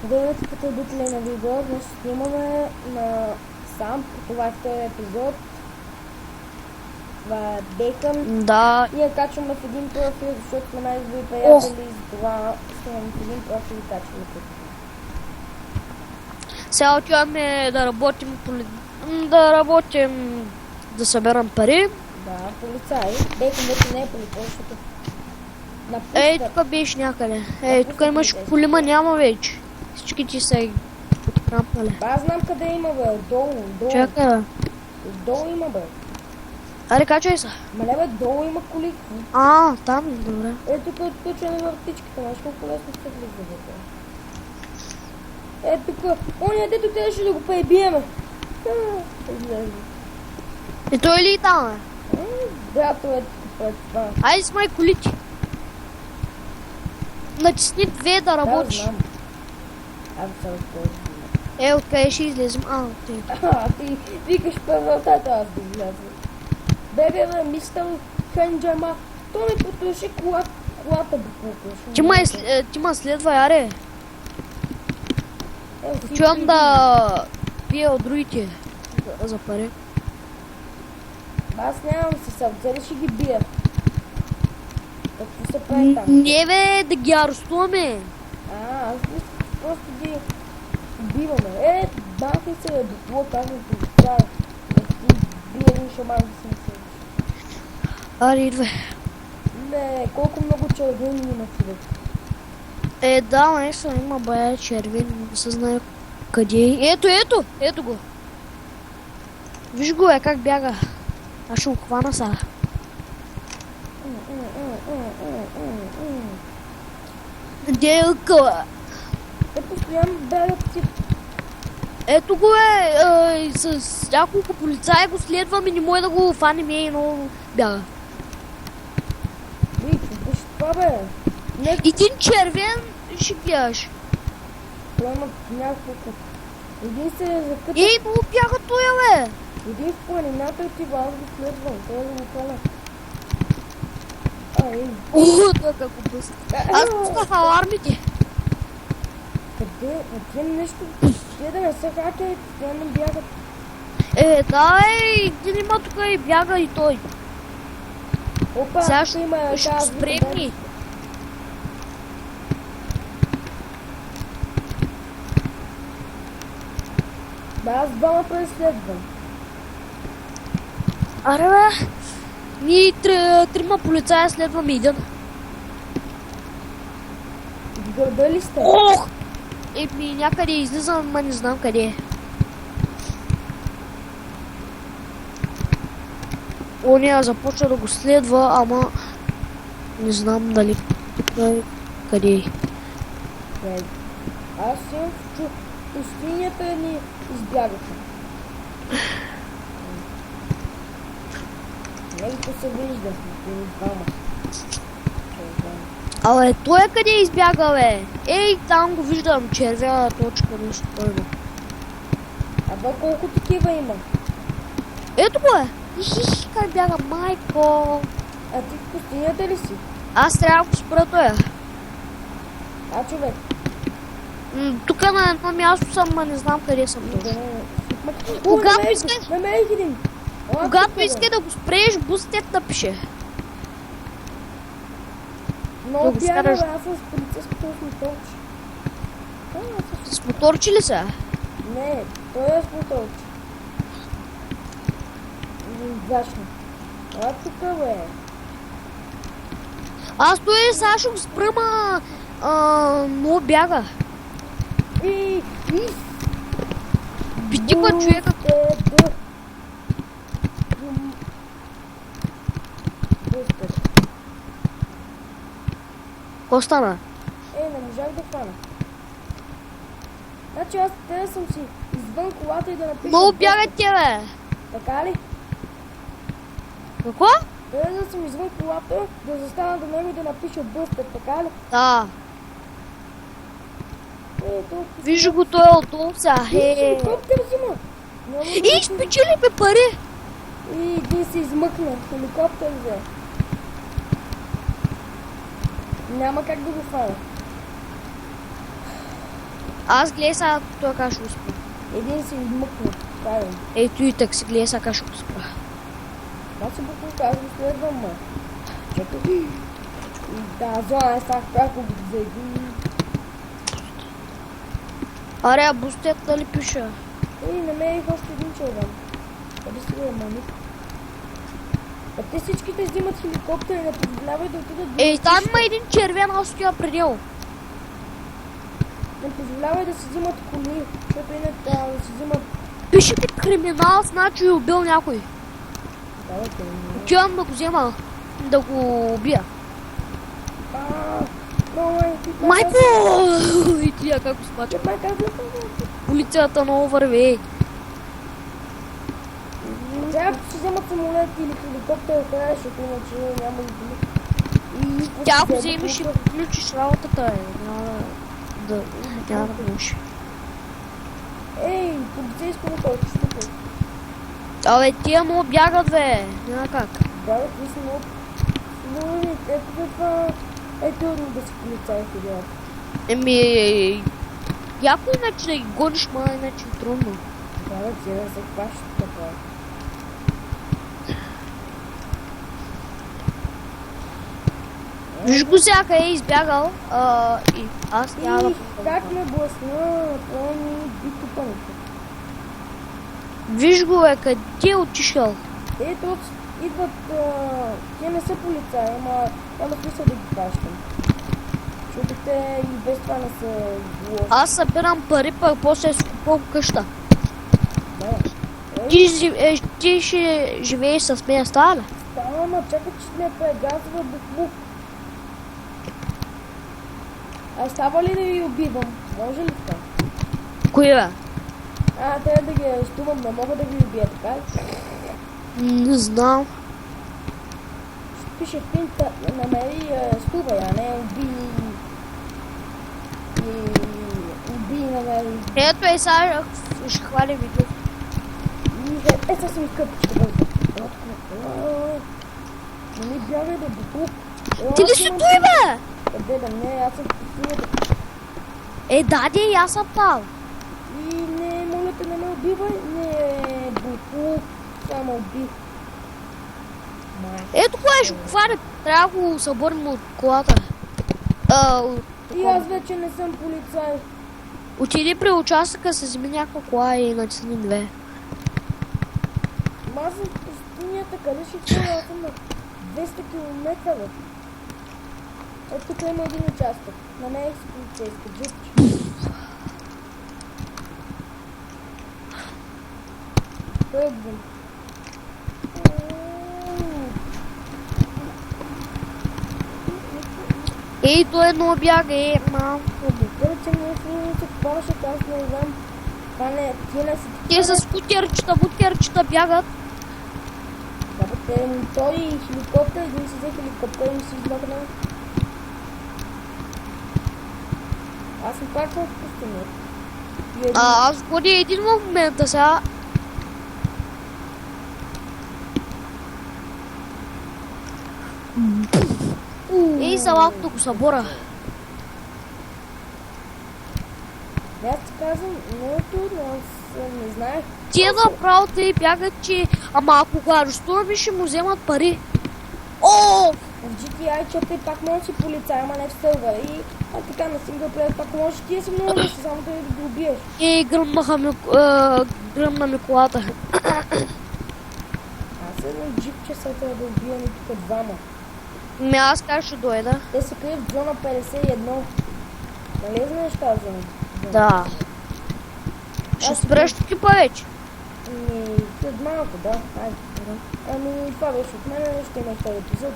Здравейте, потребители на видео. Днес снимаме на сам. Това е втори епизод. Това е Бейкън. Да. Ние качваме в един профил, защото сме най-добри приятели и затова снимаме в един профил и качваме тук. Сега отиваме да работим, да съберем пари. Да, полицай. Бейкън вече не е полицай, защото напуска. Ей, тук беше някъде. Ей, тук имаш полима, няма вече. Всички ти са ги подкрампали. Аз знам къде има, бе. Долу. Чакай, бе. Долу има, бе. Аре, качай се. Мале, бе, долу има коли. Там ли? Добре. Тук е отключена въртичката. Знаеш колко лесно се влиза, бе. Тук. Оня, дето трябваше да го пребиеме. Излезе. И той ли и там, бе? Брато е тук пред това. Айде смай колите. Натисни 2 да работиш. Да, знам. Аз се разпоръчвам. Откъде ще излезем? Окей. Ти викаш първата, аз да изляза. Бебе, мистер Хенджама, той ми потуши колата буквално. Ти ма следва, аре. Чувам да пия от другите за пари. Аз нямам си сърце, ли ще ги бия? Какво се прави там? Не бе, да ги арестуваме. Аз просто ги убиваме. Бахни се, бе, допло, казвам ти, трябва да ти бие един шаман да си не седиш. Аре, идвай. Не, колко много червени има човек. Да, наистина има бая червен, не се знае къде е. Ето го. Виж го, как бяга. Аз ще го хвана сега. Где е къла? Те постоянно бягат си. Ето го с няколко полицаи го следвам и не може да го фанем, но бяга. Виж това, бе. Един червен ще гледаш. Това има няколко. Един се е закътал. Много бяга тоя, бе. Един в планината и ти аз го следвам. Той да го хвана. Той како бъс. Аз пусках алармите. Къде нещо? Те да не са хакери, постоянно бягат. Да, един има тук и бяга и той. Опа, сега ще го спрегни. Аз двама преследвам. Аре, бе. Ние трима полицая следваме един. В гърда ли сте? Ох! Някъде излизам, ма не знам къде е. Оня започва да го следва, ама не знам дали къде е. Аз съм в пустинята ни избягаха. Негото се виждахме, двама. Абе, той къде избяга, бе? Там го виждам, червена точка, нещо първо. Абе, колко такива има? Ето го е! Как бяга, майко! А ти в пустинята ли си? Аз трябва да го спра тоя. Човек. Тук на едно място съм, ма не знам къде съм точно. Когато намерих един. Когато иска да го спрееш, бустет напише. Много бяга, аз съм с полицейското с моторче. С моторче ли са? Не, той е с моторче. Изгашно. Тук, бе. Аз той сега ще го спра, ма много бяга. Битиква човека. Какво стана? Не можах да хвана. Значи аз трябва съм си извън колата и да напиша... Много бягат те, бе. Така ли? Какво? Трябва да съм извън колата, да застана до него и да напиша бъстър, така ли? Да. Виж го, той е отдолу сега. Хеликоптер взима. Спечелихме пари. Един се измъкна. Хеликоптер взе. Няма как да го фана. Аз гледай сега той как ще успя. Един си измъкна. Правилно. Ето и так си гледай сега как ще успя. Аз се буклук, аз го следвам, ма. Чакай. И да, зона е сега, ако го взеги. Аре, а бустет дали пише? Намерих още един червен. Къде си е, мани? А те всичките взимат хеликоптери, не позволявай да отидат до Ей, там летище. има един червен, аз стоя преди него. Не позволявай да си взимат коли, защото иначе трябва да си взимат... Пише ти криминал, значи е убил някой. Давайте, не. Отивам да го взема, да го убия. Майко! И тия как го смача. Полицията много върви. Трябва да си вземат самолет или хеликоптер, защото иначе няма да бъде. Тя ако вземеш и включиш работата, няма да можеш. Ей, полицейско мотор, штука. Абе, тия много бягат, бе. Няма как. Бягат, ви са много... Ето това... Е трудно да си полицай ходят. Еми, яко иначе да ги гониш, ма иначе е трудно. Бягат, си да се хващат така. Виж го сега къде е избягал и аз няма да... И как ме блъсна, това ми би тупането. Виж го, бе, къде е отишъл? Ето, идват... Те не са полицаи, ама няма смисъл да ги хващам. Защото те и без това не са зло. Аз събирам пари, пък после си купувам къща. Да. Ти ще живееш с мен, става ли? Става, ама чакай, че не прегазва буклук. А става ли да ви убивам? Може ли това? Кои, бе? Трябва да ги арестувам, не мога да ги убия, така ли? Не знам. Ще пише в пинта, намери арестувай, а не уби... Уби, намери... Ето е сега, ще хвали видео. Сега си ми къпи, ще бъде. Не ми бягай да буклук. Ти ли си той, бе? Къде да не, аз съм в пустинята. Даде, и аз съм там. И не, моля те, не ме убивай. Не, буклук, само убих. Ето кое ще го хвали. Трябва да го съборим от колата. И аз вече не съм полицай. Отиди при участъка, се вземи някаква кола и натисни 2. Аз съм в пустинята, къде ще чуя? Аз съм на 200 км, бе. Ето тук има един участък. Намерих си полицейска джипче. Тръгвам. Ей, той едно бяга, малко. Дърче ми е филмите, какво ще аз не знам. Това не, ти не си... Те с бутерчета бягат. Да, бе, те мотори и хеликоптер, един си взе хеликоптер и ми си измъкна. Аз съм пак в пустинята. Аз годи един момент сега. Ей, салатото го събора. Аз ти казвам, много трудно, аз не знаех. Тия направо те бягат, че... Ама ако го арестуваме, ще му вземат пари. О! В GTI 4 пак може да си полицай, ама не в сървър. И така на синглплеер пак може ти да си много лесно, само да го убиеш. Ей, гръмна ми колата. Аз едно джипче се трябва да убия ни тук двама. Аз как ще дойда? Те се крият в зона 51. Нали знаеш тази зона? Да. Ще спреш тук повече. След малко, да. Айде. Ами това беше от мен, ще има втори епизод.